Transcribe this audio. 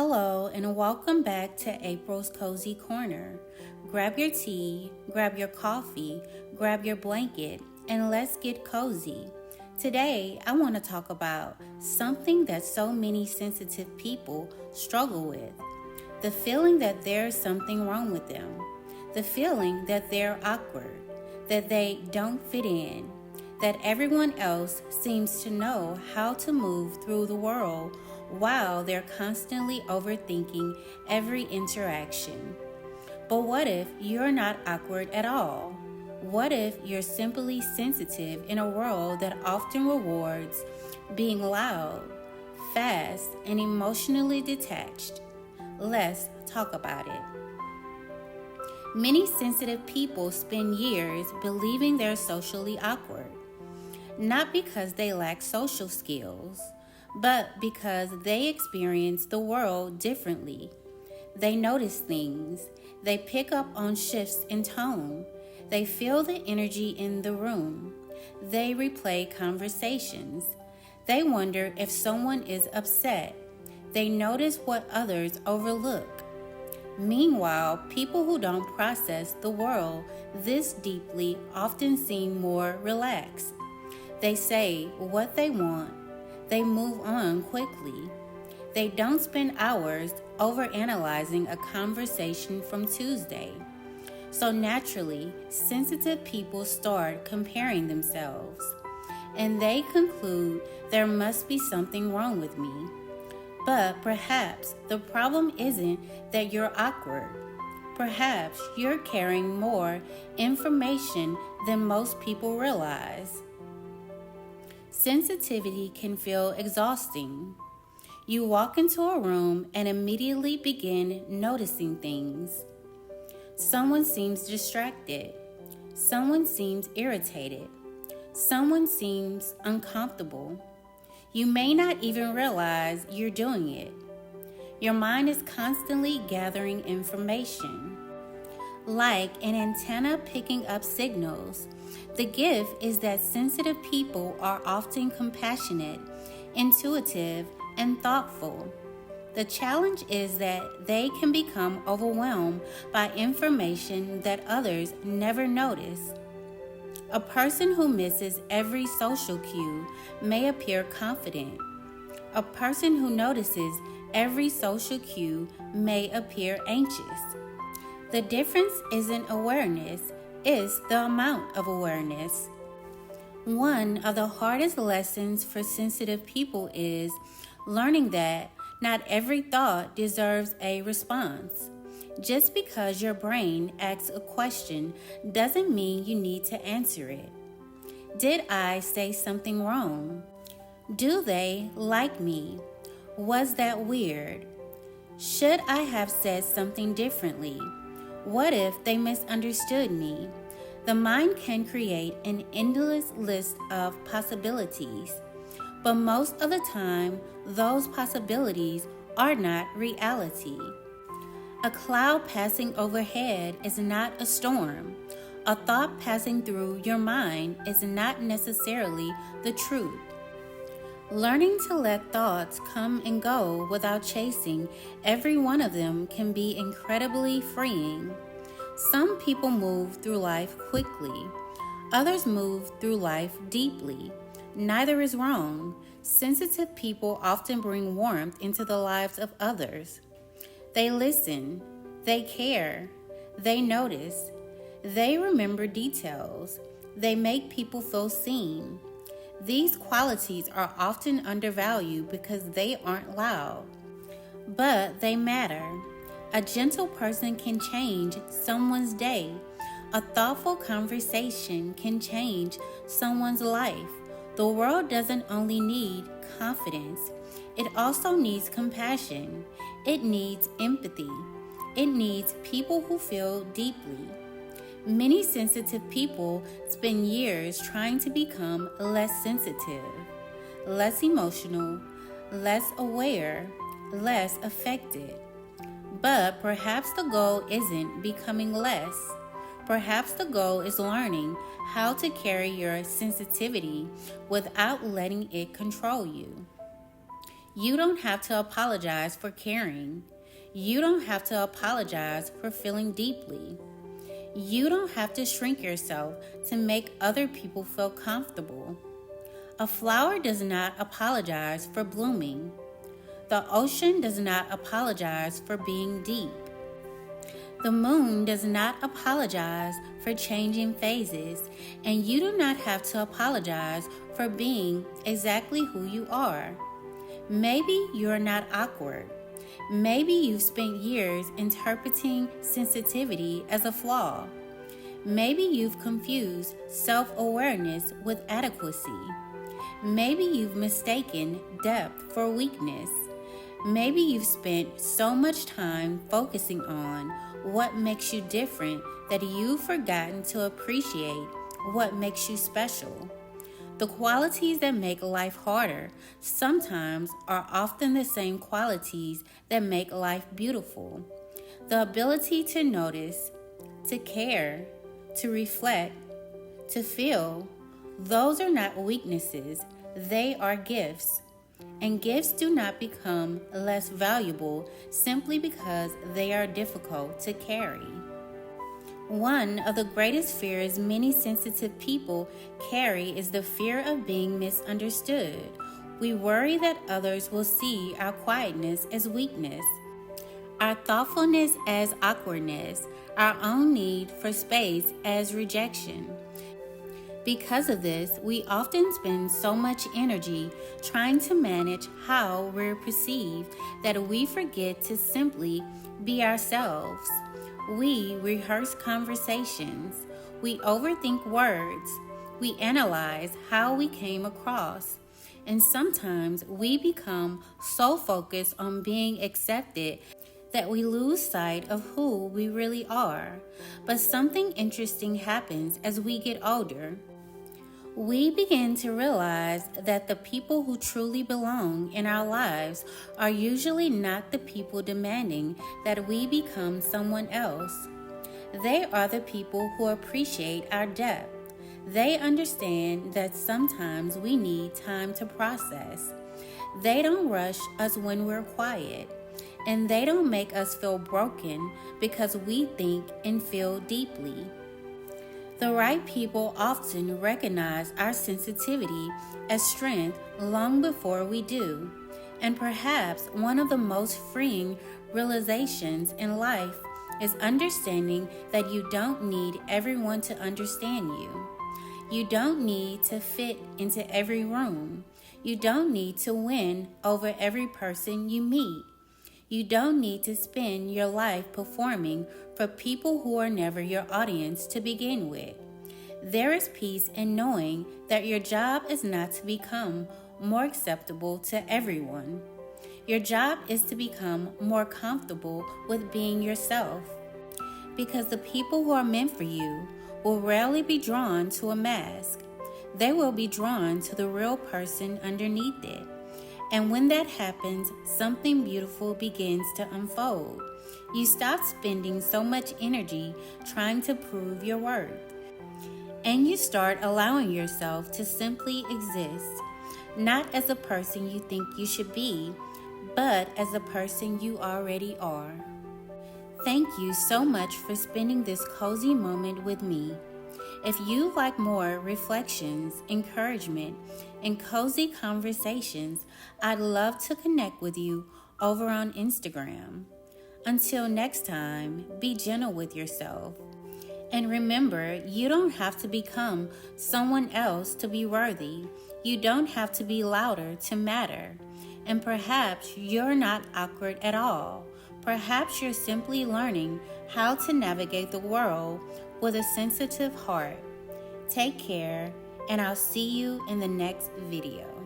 Hello, and welcome back to April's Cozy Corner. Grab your tea, grab your coffee, grab your blanket, and let's get cozy. Today, I want to talk about something that so many sensitive people struggle with: the feeling that there's something wrong with them, the feeling that they're awkward, that they don't fit in, that everyone else seems to know how to move through the world while they're constantly overthinking every interaction. But what if you're not awkward at all? What if you're simply sensitive in a world that often rewards being loud, fast, and emotionally detached? Let's talk about it. Many sensitive people spend years believing they're socially awkward, not because they lack social skills, but because they experience the world differently. They notice things, they pick up on shifts in tone, they feel the energy in the room, they replay conversations, they wonder if someone is upset, they notice what others overlook. Meanwhile, people who don't process the world this deeply often seem more relaxed. They say what they want. They move on quickly. They don't spend hours overanalyzing a conversation from Tuesday. So naturally, sensitive people start comparing themselves, and they conclude there must be something wrong with me. But perhaps the problem isn't that you're awkward. Perhaps you're carrying more information than most people realize. Sensitivity can feel exhausting. You walk into a room and immediately begin noticing things. Someone seems distracted. Someone seems irritated. Someone seems uncomfortable. You may not even realize you're doing it. Your mind is constantly gathering information, like an antenna picking up signals. The gift is that sensitive people are often compassionate, intuitive, and thoughtful. The challenge is that they can become overwhelmed by information that others never notice. A person who misses every social cue may appear confident. A person who notices every social cue may appear anxious. The difference isn't awareness, it's the amount of awareness. One of the hardest lessons for sensitive people is learning that not every thought deserves a response. Just because your brain asks a question doesn't mean you need to answer it. Did I say something wrong? Do they like me? Was that weird? Should I have said something differently? What if they misunderstood me? The mind can create an endless list of possibilities, but most of the time, those possibilities are not reality. A cloud passing overhead is not a storm. A thought passing through your mind is not necessarily the truth. Learning to let thoughts come and go without chasing every one of them can be incredibly freeing. Some people move through life quickly. Others move through life deeply. Neither is wrong. Sensitive people often bring warmth into the lives of others. They listen. They care. They notice. They remember details. They make people feel seen. These qualities are often undervalued because they aren't loud, but they matter. A gentle person can change someone's day. A thoughtful conversation can change someone's life. The world doesn't only need confidence, it also needs compassion. It needs empathy. It needs people who feel deeply. Many sensitive people spend years trying to become less sensitive, less emotional, less aware, less affected. But perhaps the goal isn't becoming less. Perhaps the goal is learning how to carry your sensitivity without letting it control you. You don't have to apologize for caring. You don't have to apologize for feeling deeply. You don't have to shrink yourself to make other people feel comfortable. A flower does not apologize for blooming. The ocean does not apologize for being deep. The moon does not apologize for changing phases, and you do not have to apologize for being exactly who you are. Maybe you are not awkward. Maybe you've spent years interpreting sensitivity as a flaw. Maybe you've confused self-awareness with adequacy. Maybe you've mistaken depth for weakness. Maybe you've spent so much time focusing on what makes you different that you've forgotten to appreciate what makes you special. The qualities that make life harder sometimes are often the same qualities that make life beautiful. The ability to notice, to care, to reflect, to feel, those are not weaknesses, they are gifts. And gifts do not become less valuable simply because they are difficult to carry. One of the greatest fears many sensitive people carry is the fear of being misunderstood. We worry that others will see our quietness as weakness, our thoughtfulness as awkwardness, our own need for space as rejection. Because of this, we often spend so much energy trying to manage how we're perceived that we forget to simply be ourselves. We rehearse conversations. We overthink words. We analyze how we came across. And sometimes we become so focused on being accepted that we lose sight of who we really are. But something interesting happens as we get older. We begin to realize that the people who truly belong in our lives are usually not the people demanding that we become someone else. They are the people who appreciate our depth. They understand that sometimes we need time to process. They don't rush us when we're quiet, and they don't make us feel broken because we think and feel deeply. The right people often recognize our sensitivity as strength long before we do. And perhaps one of the most freeing realizations in life is understanding that you don't need everyone to understand you. You don't need to fit into every room. You don't need to win over every person you meet. You don't need to spend your life performing for people who are never your audience to begin with. There is peace in knowing that your job is not to become more acceptable to everyone. Your job is to become more comfortable with being yourself. Because the people who are meant for you will rarely be drawn to a mask. They will be drawn to the real person underneath it. And when that happens, something beautiful begins to unfold. You stop spending so much energy trying to prove your worth. And you start allowing yourself to simply exist, not as the person you think you should be, but as the person you already are. Thank you so much for spending this cozy moment with me. If you like more reflections, encouragement, and cozy conversations, I'd love to connect with you over on Instagram. Until next time, be gentle with yourself. And remember, you don't have to become someone else to be worthy. You don't have to be louder to matter. And perhaps you're not awkward at all. Perhaps you're simply learning how to navigate the world with a sensitive heart. Take care, and I'll see you in the next video.